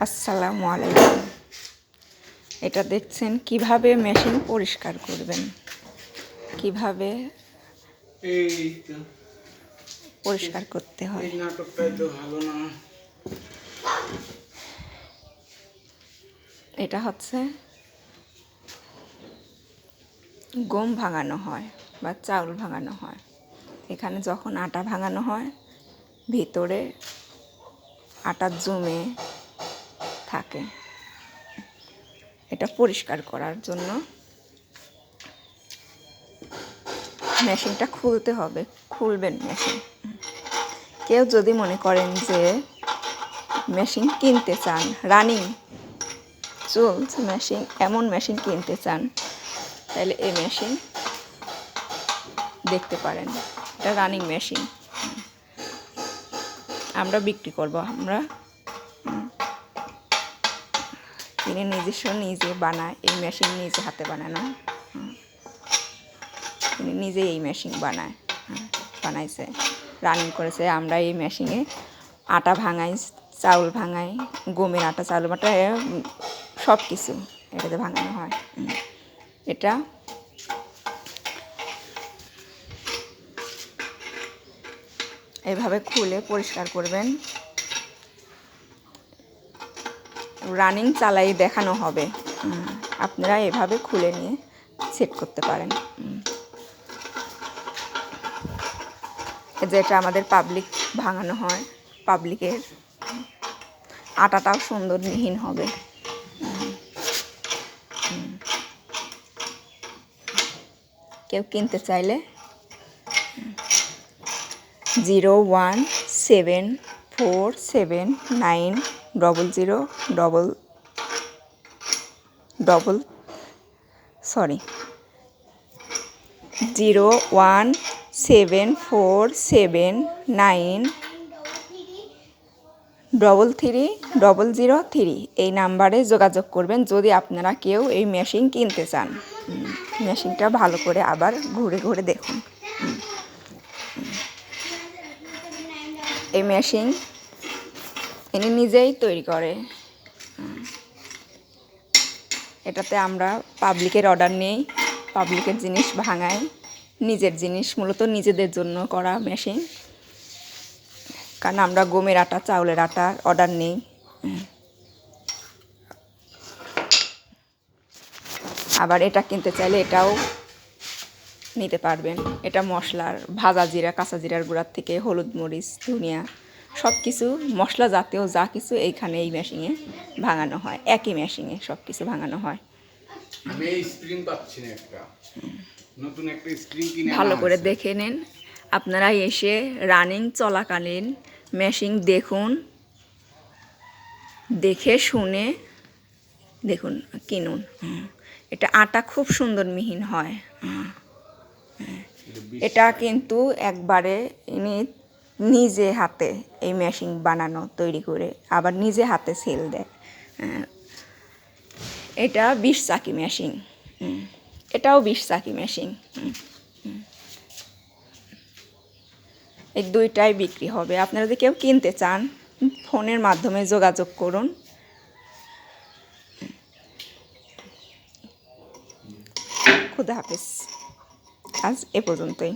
আসসালামু আলাইকুম। এটা দেখছেন কিভাবে মেশিন পরিষ্কার করবেন, কিভাবে পরিষ্কার করতে হয়। এটা হচ্ছে গম ভাঙানো হয় বা চাউল ভাঙানো হয়। এখানে যখন আটা ভাঙানো হয় ভিতরে আটা জমে থাকে। এটা পরিষ্কার করার জন্য মেশিনটা খুলতে হবে। খুলবেন মেশিন। কেউ যদি মনে করেন যে মেশিন কিনতে চান, রানিং চলছে মেশিন, এমন মেশিন কিনতে চান, তাহলে এই মেশিন দেখতে পারেন। এটা রানিং মেশিন আমরা বিক্রি করব। আমরা কিনে নিজে বানায় এই মেশিন, নিজে হাতে বানানো। তিনি নিজেই এই মেশিন বানাইছে, রানিং করেছে। আমরা এই মেশিনে আটা ভাঙাই, চাউল ভাঙাই, গমের আটা, চাউল আটা, সব কিছু এটাতে ভাঙানো হয়। এটা এভাবে খুলে পরিষ্কার করবেন। রানিং চালাই দেখানো হবে। আপনারা এভাবে খুলে নিয়ে সেট করতে পারেন। যেটা আমাদের পাবলিক ভাঙানো হয়, পাবলিকের আটাটাও সুন্দর মিহিন হবে। কেউ কিনতে চাইলে 017479033 এই নাম্বারে যোগাযোগ করবেন যদি আপনারা কেউ এই মেশিন কিনতে চান। মেশিনটা ভালো করে আবার ঘুরে ঘুরে দেখুন। এই মেশিন ইনি নিজেই তৈরি করে। এটাতে আমরা পাবলিকের অর্ডার নেই, পাবলিকের জিনিস ভাঙাই, নিজের জিনিস মূলত নিজেদের জন্য করা মেশিন। কারণ আমরা গমের আটা, চাউলের আটার অর্ডার নেই। আবার এটা কিনতে চাইলে এটাও নিতে পারবেন। এটা মশলার ভাজা জিরা, কাঁচা জিরার গুঁড়ার থেকে হলুদ, মরিচ, ধনিয়া সব কিছু মশলা জাতীয় যা কিছু এইখানে এই মেশিনে ভাঙানো হয়। একই মেশিনে সব কিছু ভাঙানো হয়। ভালো করে দেখে নেন। আপনারা এসে রানিং চলাকালীন মেশিন দেখুন, দেখে শুনে দেখুন, কিনুন। এটা আটা খুব সুন্দর মিহিন হয়। এটা কিন্তু একবারে ইনি নিজে হাতে এই মেশিন বানানো, তৈরি করে আবার নিজে হাতে সেল দেয়। এটা 20 চাকি মেশিন, এটাও 20 চাকি মেশিন। এই দুইটাই বিক্রি হবে। আপনারা যদি কেউ কিনতে চান ফোনের মাধ্যমে যোগাযোগ করুন। খুদা হাফেজ। আজ এ পর্যন্তই।